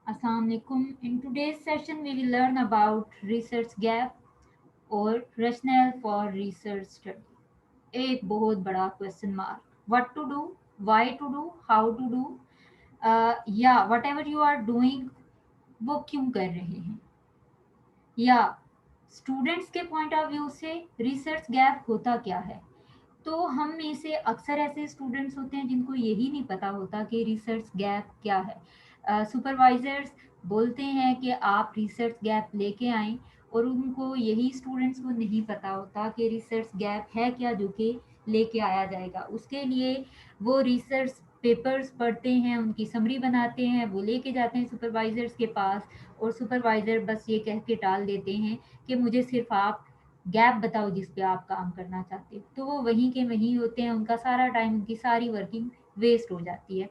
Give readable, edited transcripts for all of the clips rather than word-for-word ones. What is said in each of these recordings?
Assalamu alaikum. In today's session, we will learn about research gap और rationale for research study. एक बहुत बड़ा question mark. What to do, why to do, how to do, या whatever you are doing, वो क्यों कर रहे हैं, या स्टूडेंट्स के पॉइंट ऑफ व्यू से रिसर्च गैप होता क्या है. तो हम में से अक्सर ऐसे स्टूडेंट्स होते हैं जिनको यही नहीं पता होता कि रिसर्च गैप क्या है. सुपरवाइजर्स बोलते हैं कि आप रिसर्च गैप लेके आएं, और उनको यही स्टूडेंट्स को नहीं पता होता कि रिसर्च गैप है क्या जो कि लेके आया जाएगा. उसके लिए वो रिसर्च पेपर्स पढ़ते हैं, उनकी समरी बनाते हैं, वो लेके जाते हैं सुपरवाइजर्स के पास, और सुपरवाइजर बस ये कह के टाल देते हैं कि मुझे सिर्फ आप गैप बताओ जिस पे आप काम करना चाहते हो. तो वो वहीं के वहीं होते हैं, उनका सारा टाइम, उनकी सारी वर्किंग वेस्ट हो जाती है.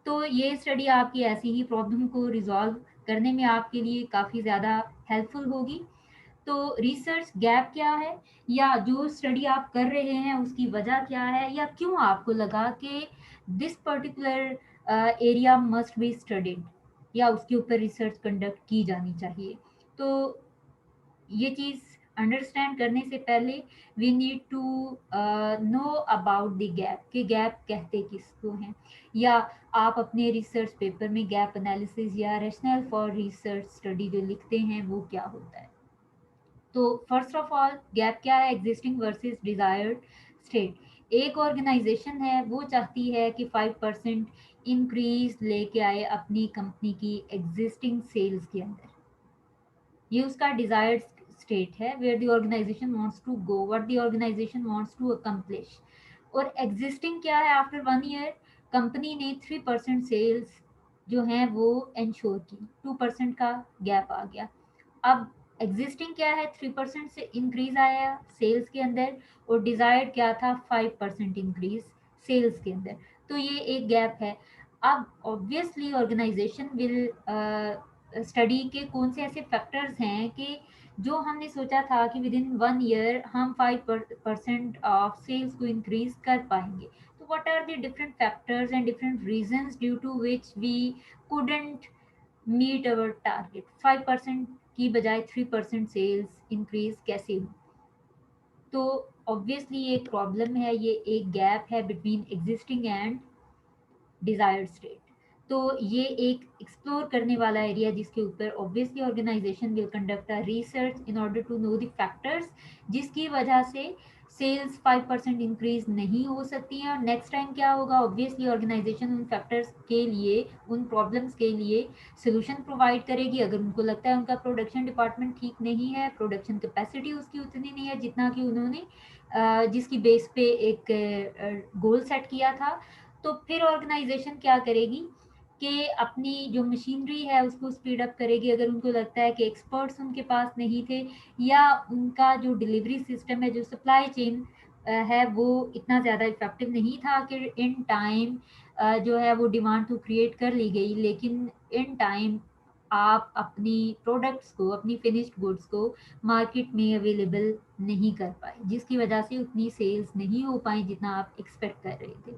तो ये स्टडी आपकी ऐसी ही प्रॉब्लम को रिजॉल्व करने में आपके लिए काफ़ी ज़्यादा हेल्पफुल होगी. तो रिसर्च गैप क्या है, या जो स्टडी आप कर रहे हैं उसकी वजह क्या है, या क्यों आपको लगा कि this particular area must be studied, या उसके ऊपर रिसर्च कंडक्ट की जानी चाहिए. तो ये चीज़ अंडरस्टैंड करने से पहले we need to know about the gap, कि गैप कहते किसको हैं, या आप अपने रिसर्च पेपर में गैप एनालिसिस या रैशनल फॉर रिसर्च स्टडी जो लिखते हैं वो क्या होता है. तो फर्स्ट ऑफ ऑल गैप क्या है, एग्जिस्टिंग वर्सेस डिजायर्ड स्टेट. एक ऑर्गेनाइजेशन है वो चाहती है कि 5% इंक्रीज लेके आए अपनी कंपनी की एग्जिस्टिंग सेल्स के अंदर. ये उसका डिजायर्ड स्टेट है, where the organization wants to go, what the organization wants to accomplish. और एग्जिस्टिंग क्या है, आफ्टर 1 ईयर कंपनी ने 3% सेल्स जो हैं वो इंश्योर की, 2% का गैप आ गया. अब एग्जिस्टिंग क्या है, 3% से इंक्रीज आया सेल्स के अंदर, और डिजायर्ड क्या था, 5% इंक्रीज सेल्स के अंदर. तो ये एक गैप है. अब ऑब्वियसली ऑर्गेनाइजेशन विल स्टडी के कौन से ऐसे फैक्टर्स हैं कि जो हमने सोचा था कि विद इन 1 ईयर हम 5% ऑफ सेल्स को इंक्रीज कर पाएंगे. तो what are the different factors and different reasons due to which we couldn't meet our target. 5% की बजाय 3% सेल्स इंक्रीज कैसे हुई. तो ऑब्वियसली एक प्रॉब्लम है, ये एक गैप है between existing and desired state. तो ये एक एक्सप्लोर करने वाला एरिया जिसके ऊपर obviously organization will conduct a research in order to know the factors जिसकी वजह से सेल्स 5% इंक्रीज नहीं हो सकती हैं. और नेक्स्ट टाइम क्या होगा, ऑब्वियसली ऑर्गेनाइजेशन उन फैक्टर्स के लिए, उन प्रॉब्लम्स के लिए सोल्यूशन प्रोवाइड करेगी. अगर उनको लगता है उनका प्रोडक्शन डिपार्टमेंट ठीक नहीं है, प्रोडक्शन कैपेसिटी उसकी उतनी नहीं है जितना कि उन्होंने जिसकी बेस पे एक गोल सेट किया था, तो फिर ऑर्गेनाइजेशन क्या करेगी कि अपनी जो मशीनरी है उसको स्पीड अप करेगी. अगर उनको लगता है कि एक्सपर्ट्स उनके पास नहीं थे, या उनका जो डिलीवरी सिस्टम है, जो सप्लाई चेन है, वो इतना ज़्यादा इफेक्टिव नहीं था कि इन टाइम जो है वो डिमांड तो क्रिएट कर ली गई, लेकिन इन टाइम आप अपनी प्रोडक्ट्स को, अपनी फिनिश्ड गुड्स को मार्केट में अवेलेबल नहीं कर पाए, जिसकी वजह से उतनी सेल्स नहीं हो पाई जितना आप एक्सपेक्ट कर रहे थे.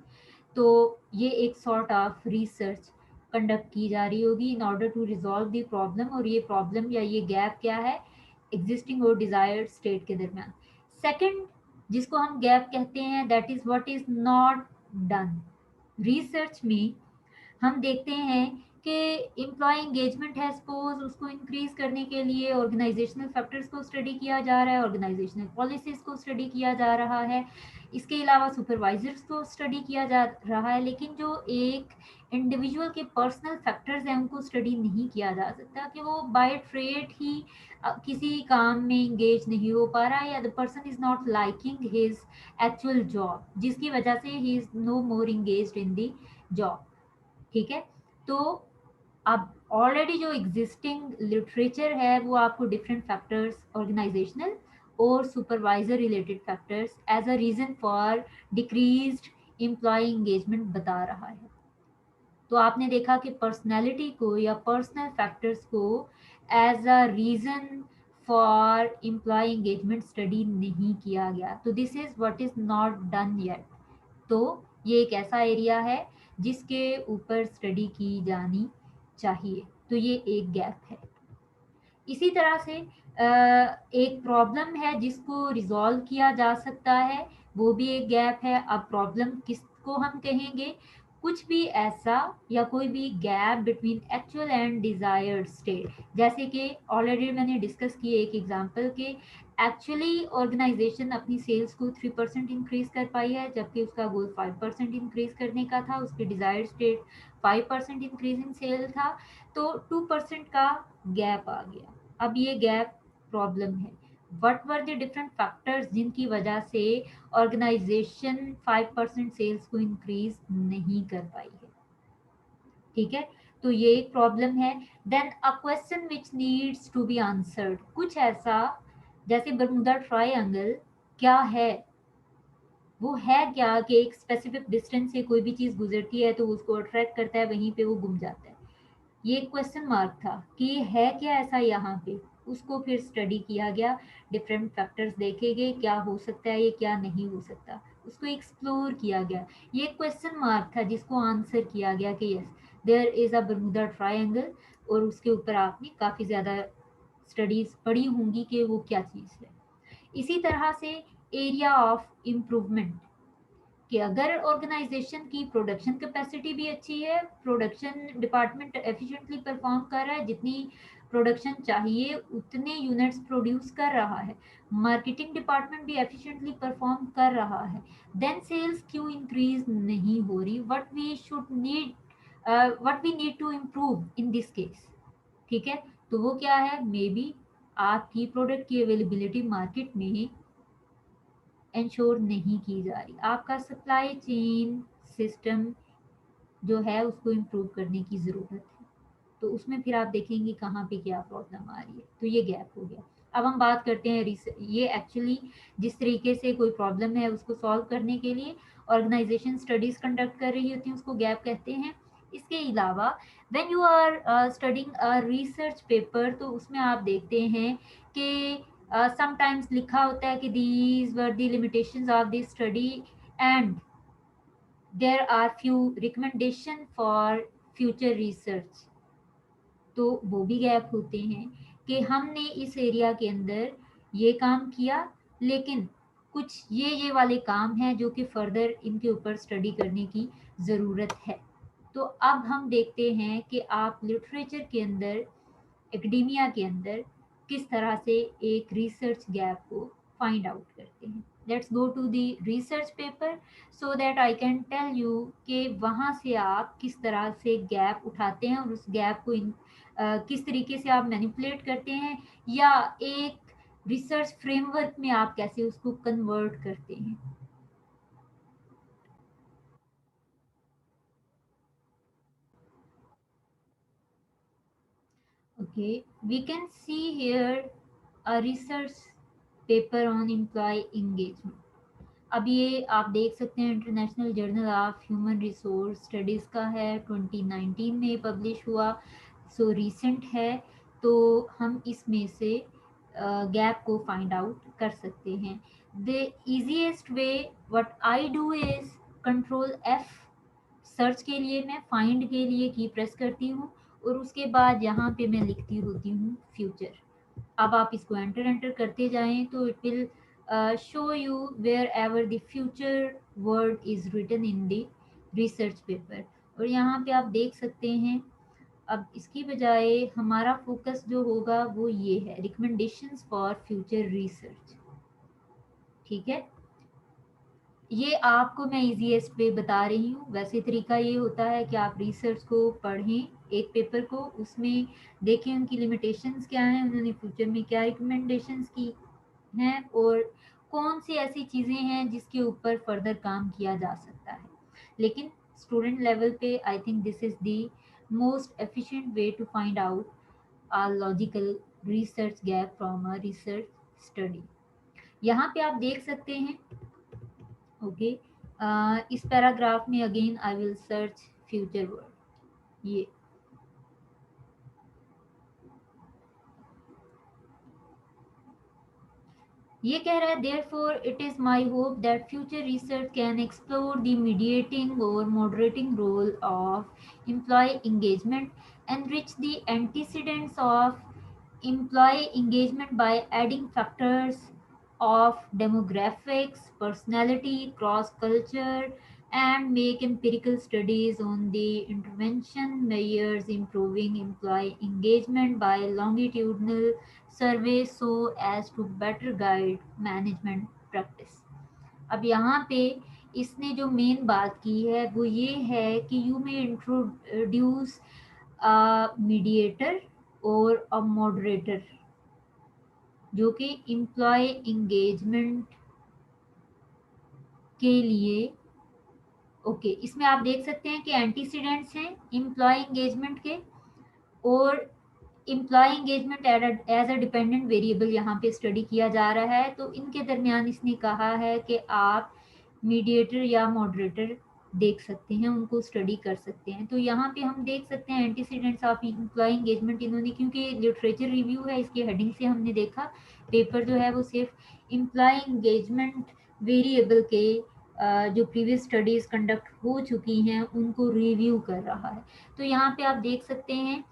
तो ये एक सॉर्ट ऑफ रिसर्च कंडक्ट की जा रही होगी in order to resolve the problem. और ये प्रॉब्लम या ये गैप क्या है, एग्जिस्टिंग और डिजायर्ड स्टेट के दरमियान. सेकंड जिसको हम गैप कहते हैं, that is what is not done. Research में हम देखते हैं कि एम्प्लॉय एंगेजमेंट है, सपोज उसको इंक्रीज करने के लिए ऑर्गेनाइजेशनल फैक्टर्स को स्टडी किया जा रहा है, ऑर्गेनाइजेशनल पॉलिसीज को स्टडी किया जा रहा है, इसके अलावा सुपरवाइजर्स को स्टडी किया जा रहा है, लेकिन जो एक इंडिविजुअल के पर्सनल फैक्टर्स हैं उनको स्टडी नहीं किया जा सकता, कि वो बाय ट्रेड ही किसी काम में इंगेज नहीं हो पा रहा है, या the person is not liking his actual job, जिसकी वजह से he is no more engaged in the job. ठीक है. तो अब ऑलरेडी जो एग्जिस्टिंग लिटरेचर है वो आपको डिफरेंट फैक्टर्स, ऑर्गेनाइजेशनल और supervisor related factors as a reason for decreased employee engagement बता रहा है. तो आपने देखा कि पर्सनैलिटी को या पर्सनल फैक्टर्स को as a reason for employee engagement study नहीं किया गया. तो this is what is not done yet. तो ये एक ऐसा एरिया है जिसके ऊपर स्टडी की जानी चाहिए, तो ये एक गैप है। इसी तरह से एक प्रॉब्लम है जिसको रिजॉल्व किया जा सकता है, वो भी एक गैप है। अब प्रॉब्लम किसको हम कहेंगे? कुछ भी ऐसा या कोई भी gap between actual and desired state. जैसे कि ऑलरेडी मैंने डिस्कस किए एक एग्जांपल के, एक्चुअली ऑर्गेनाइजेशन अपनी सेल्स को 3% इंक्रीज कर पाई है, जबकि उसका गोल 5% इंक्रीज करने का था, उसकी desired state 5% increase in sale था, तो 2% का गैप आ गया। अब ये गैप प्रॉब्लम है। What were the different factors जिनकी वजह से ऑर्गेनाइजेशन 5% सेल्स को इंक्रीज नहीं कर पाई है? ठीक है, तो ये एक प्रॉब्लम है। Then a question which needs to be answered, कुछ ऐसा जैसे बरमुदा ट्रायंगल क्या है? वो है क्या कि एक स्पेसिफिक डिस्टेंस से कोई भी चीज गुजरती है तो उसको अट्रैक्ट करता है, वहीं पे वो गुम जाता है। ये क्वेश्चन मार्क था कि ये है क्या ऐसा यहाँ पे। उसको फिर स्टडी किया गया, डिफरेंट फैक्टर्स देखे गए, क्या हो सकता है, ये क्या नहीं हो सकता, उसको एक्सप्लोर किया गया। ये क्वेश्चन मार्क था जिसको आंसर किया गया कि yes there is a Bermuda triangle, और उसके ऊपर आपने काफ़ी ज़्यादा स्टडीज पढ़ी होंगी कि वो क्या चीज़ है। इसी तरह से एरिया ऑफ इम्प्रूवमेंट, कि अगर ऑर्गेनाइजेशन की प्रोडक्शन कैपेसिटी भी अच्छी है, प्रोडक्शन डिपार्टमेंट एफिशिएंटली परफॉर्म कर रहा है, जितनी प्रोडक्शन चाहिए उतने यूनिट्स प्रोड्यूस कर रहा है, मार्केटिंग डिपार्टमेंट भी एफिशिएंटली परफॉर्म कर रहा है, देन सेल्स क्यों इंक्रीज नहीं हो रही? What we need to improve in this case? ठीक है, तो वो क्या है? मे बी आपकी प्रोडक्ट की अवेलेबिलिटी मार्केट में इंश्योर नहीं की जा रही, आपका सप्लाई चेन सिस्टम जो है उसको इम्प्रूव करने की ज़रूरत है। तो उसमें फिर आप देखेंगे कहाँ पे क्या प्रॉब्लम आ रही है, तो ये गैप हो गया। अब हम बात करते हैं ये एक्चुअली जिस तरीके से कोई प्रॉब्लम है उसको सॉल्व करने के लिए ऑर्गेनाइजेशन स्टडीज कंडक्ट कर रही होती है, उसको गैप कहते हैं। इसके अलावा when you are studying a research paper, तो उसमें आप देखते हैं कि समटाइम्स लिखा होता है कि these were the limitations of this study and there are few recommendation for future research. तो वो भी गैप होते हैं कि हमने इस एरिया के अंदर ये काम किया, लेकिन कुछ ये वाले काम हैं जो कि फर्दर इनके ऊपर स्टडी करने की ज़रूरत है। तो अब हम देखते हैं कि आप लिटरेचर के अंदर, एकेडेमिया के अंदर किस तरह से एक रिसर्च गैप को फाइंड आउट करते हैं। Let's go to the research paper so that I can tell you कि वहाँ से आप किस तरह से गैप उठाते हैं और उस गैप को किस तरीके से आप मैनिपुलेट करते हैं, या एक रिसर्च फ्रेमवर्क में आप कैसे उसको कन्वर्ट करते हैं। Okay, we can see here a research paper on employee engagement. अब ये आप देख सकते हैं international journal of human resource studies का है, 2019 में पब्लिश हुआ, सो रीसेंट है। तो हम इसमें से गैप को फाइंड आउट कर सकते हैं। The easiest way what I do is control F, search के लिए मैं फाइंड के लिए की प्रेस करती हूँ, और उसके बाद यहाँ पे मैं लिखती होती हूँ फ्यूचर। अब आप इसको एंटर एंटर करते जाएं तो it will show you wherever the future word is written in the research paper. और यहाँ पे आप देख सकते हैं, अब इसकी बजाय हमारा फोकस जो होगा वो ये है, रिकमेंडेशंस फॉर फ्यूचर रिसर्च। ठीक है, ये आपको मैं इजीएस्ट वे बता रही हूँ। वैसे तरीका ये होता है कि आप रिसर्च को पढ़ें, एक पेपर को, उसमें देखें उनकी लिमिटेशंस क्या हैं, उन्होंने फ्यूचर में क्या रिकमेंडेशंस की हैं, और कौन सी ऐसी चीज़ें हैं जिसके ऊपर फर्दर काम किया जा सकता है। लेकिन स्टूडेंट लेवल पे I think this is the most efficient way to find out a logical research gap from a research study। यहाँ पे आप देख सकते हैं, ओके, इस पैराग्राफ में again I will search future word. ये ये कह रहा है therefore it is my hope that future research can explore the mediating or moderating role of employee engagement, enrich the antecedents of employee engagement by adding factors of demographics, personality, cross culture, and make empirical studies on the intervention measures improving employee engagement by longitudinal surveys so as to better guide management practice. अब यहाँ पे इसने जो main बात की है वो ये है कि यू में इंट्रोड्यूस मीडिएटर और अ मॉडरेटर जो कि एम्प्लॉय इंगेजमेंट के लिए ओके इसमें आप देख सकते हैं कि एंटीसीडेंट्स हैं एम्प्लॉय इंगेजमेंट के और employee engagement as a dependent variable यहाँ पे स्टडी किया जा रहा है तो इनके दरमियान इसने कहा है कि आप मीडिएटर या मॉडरेटर देख सकते हैं उनको स्टडी कर सकते हैं तो यहाँ पे हम देख सकते हैं एंटीसीडेंट्स ऑफ एम्प्लॉय एंगेजमेंट इन्होंने क्योंकि लिटरेचर रिव्यू है इसकी हेडिंग से हमने देखा पेपर जो है वो सिर्फ एम्प्लॉय एंगेजमेंट वेरिएबल के जो प्रीवियस स्टडीज कंडक्ट हो चुकी हैं उनको रिव्यू कर रहा है तो यहाँ पे आप देख सकते हैं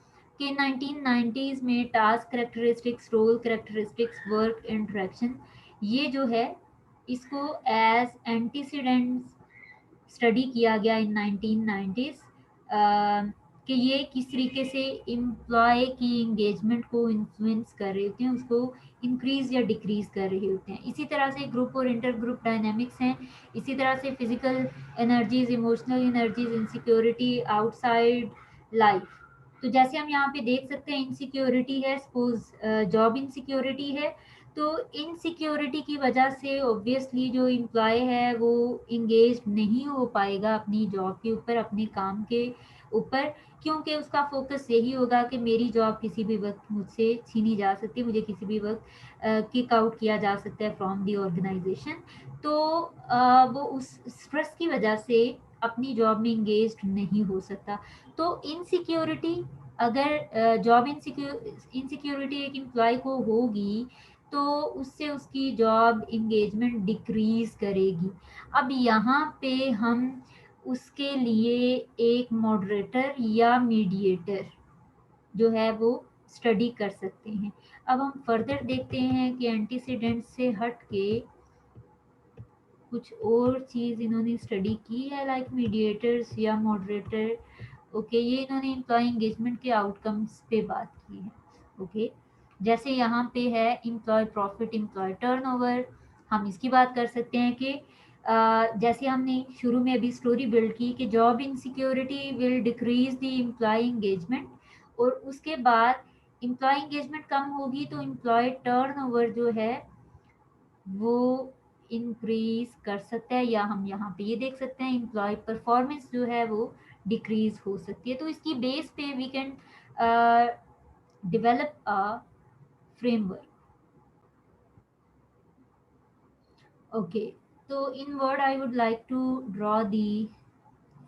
कि 1990s में task characteristics role characteristics work interaction ये जो है इसको एज एंटीसीडेंट्स स्टडी किया गया इन 1990s कि ये किस तरीके से एम्प्लॉय की एंगेजमेंट को इन्फ्लुएंस कर रहे होते हैं उसको इंक्रीज या डिक्रीज कर रहे होते हैं इसी तरह से ग्रुप और इंटर ग्रुप डायनेमिक्स हैं इसी तरह से physical energies emotional energies insecurity outside life तो जैसे हम यहाँ पे देख सकते हैं इनसिक्योरिटी है सपोज जॉब इनसिक्योरिटी है तो इनसिक्योरिटी की वजह से ऑब्वियसली जो एम्प्लॉय है वो इंगेज नहीं हो पाएगा अपनी जॉब के ऊपर अपने काम के ऊपर क्योंकि उसका फोकस यही होगा कि मेरी जॉब किसी भी वक्त मुझसे छीनी जा सकती है मुझे किसी भी वक्त किक आउट किया जा सकता है फ्रॉम दी ऑर्गेनाइजेशन तो वो उस स्ट्रेस की वजह से अपनी जॉब में इंगेज नहीं हो सकता तो इनसिक्योरिटी अगर जॉब इनसिक्योरिटी एक एम्प्लॉय को होगी तो उससे उसकी जॉब इंगेजमेंट डिक्रीज करेगी अब यहाँ पे हम उसके लिए एक मॉडरेटर या मीडिएटर जो है वो स्टडी कर सकते हैं अब हम फर्दर देखते हैं कि एंटीसीडेंट से हट के कुछ और चीज़ इन्होंने स्टडी की है लाइक मीडिएटर्स या मॉडरेटर ओके ये इन्होंने एम्प्लॉय एंगेजमेंट के आउटकम्स पे बात की है ओके जैसे यहाँ पे है एम्प्लॉय प्रॉफिट एम्प्लॉय टर्नओवर हम इसकी बात कर सकते हैं कि जैसे हमने शुरू में अभी स्टोरी बिल्ड की कि job insecurity will decrease the employee engagement और उसके बाद एम्प्लॉय एंगेजमेंट कम होगी तो एम्प्लॉय टर्नओवर जो है वो इंक्रीज कर सकता है या हम यहाँ पे ये देख सकते हैं एम्प्लॉय परफॉर्मेंस जो है वो डिक्रीज हो सकती है तो इसकी बेस पे we can develop a framework. Okay, so in word, I would like to draw the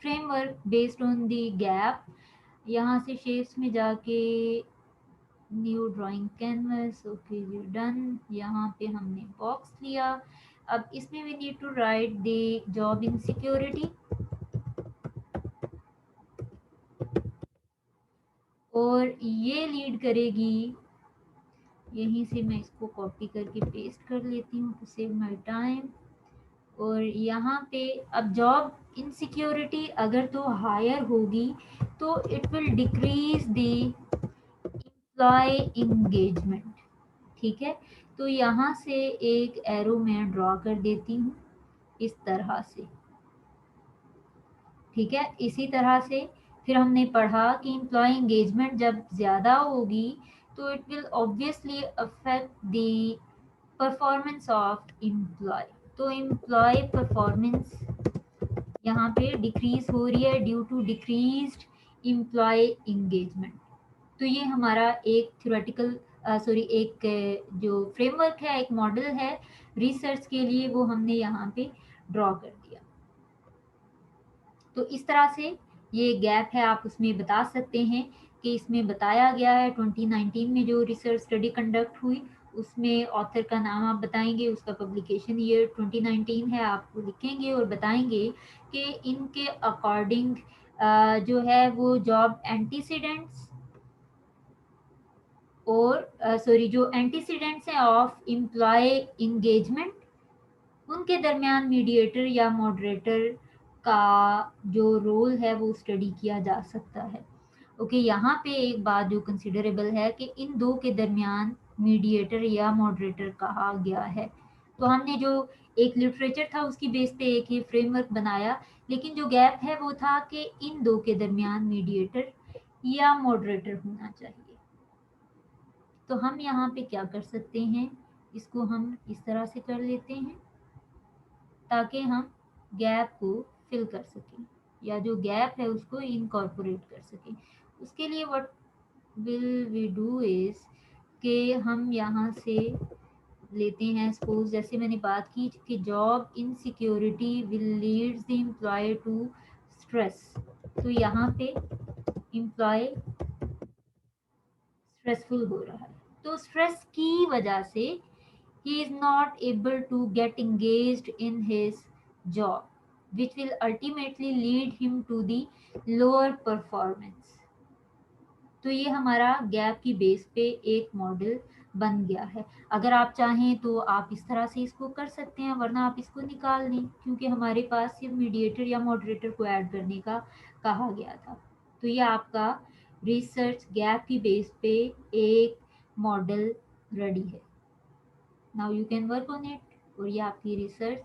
framework based on the gap. यहाँ से शेप्स में जाके न्यू ड्राइंग कैनवस ओके जी डन यहाँ पे हमने बॉक्स लिया अब इसमें we need to write the job insecurity और ये लीड करेगी यहीं से मैं इसको कॉपी करके पेस्ट कर लेती हूँ टू सेव माय टाइम और यहाँ पे अब जॉब इनसिक्योरिटी अगर तो हायर होगी तो it will decrease the employee engagement ठीक है तो यहाँ से एक एरो मैं ड्रॉ कर देती हूँ इस तरह से ठीक है इसी तरह से फिर हमने पढ़ा कि एम्प्लॉय एंगेजमेंट जब ज़्यादा होगी तो it will obviously affect the performance of employee तो एम्प्लॉय परफॉर्मेंस यहाँ पे डिक्रीज हो रही है due to decreased employee engagement तो ये हमारा एक थ्योरेटिकल सॉरी एक जो फ्रेमवर्क है एक मॉडल है रिसर्च के लिए वो हमने यहाँ पे ड्रॉ कर दिया तो इस तरह से ये गैप है आप उसमें बता सकते हैं कि इसमें बताया गया है 2019 में जो रिसर्च स्टडी कंडक्ट हुई उसमें ऑथर का नाम आप बताएंगे, उसका पब्लिकेशन ईयर 2019 है, आप वो लिखेंगे और बताएंगे कि इनके अकॉर्डिंग जो है वो जॉब एंटीसीडेंट्स और सॉरी जो एंटीसीडेंट्स हैं ऑफ एम्प्लॉय इंगेजमेंट, उनके दरमियान मीडिएटर या मॉडरेटर का जो रोल है वो स्टडी किया जा सकता है। ओके, यहाँ पे एक बात जो कंसिडरेबल है कि इन दो के दरमियान मीडिएटर या मॉडरेटर कहा गया है। तो हमने जो एक लिटरेचर था उसकी बेस पे एक ही फ्रेमवर्क बनाया, लेकिन जो गैप है वो था कि इन दो के दरमियान मीडिएटर या मॉडरेटर होना चाहिए। तो हम यहाँ पे क्या कर सकते हैं, इसको हम इस तरह से कर लेते हैं ताकि हम गैप को फिल कर सकें या जो गैप है उसको इनकॉर्पोरेट कर सकें। उसके लिए what will we do is कि हम यहाँ से लेते हैं, सपोज जैसे मैंने बात की कि job insecurity will leads the employee to stress. तो यहाँ पे एम्प्लॉय स्ट्रेसफुल हो रहा है, तो स्ट्रेस की वजह से he is not able to get engaged in his job, which will ultimately lead him to the lower performance। तो ये हमारा गैप की बेस पे एक मॉडल बन गया है। अगर आप चाहें तो आप इस तरह से इसको कर सकते हैं, वरना आप इसको निकाल दें क्योंकि हमारे पास सिर्फ मीडिएटर या मॉडरेटर को ऐड करने का कहा गया था। तो ये आपका रिसर्च गैप की बेस पे एक मॉडल रेडी है। Now you can work on it और ये आपकी रिसर्च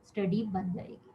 स्टडी बन जाएगी।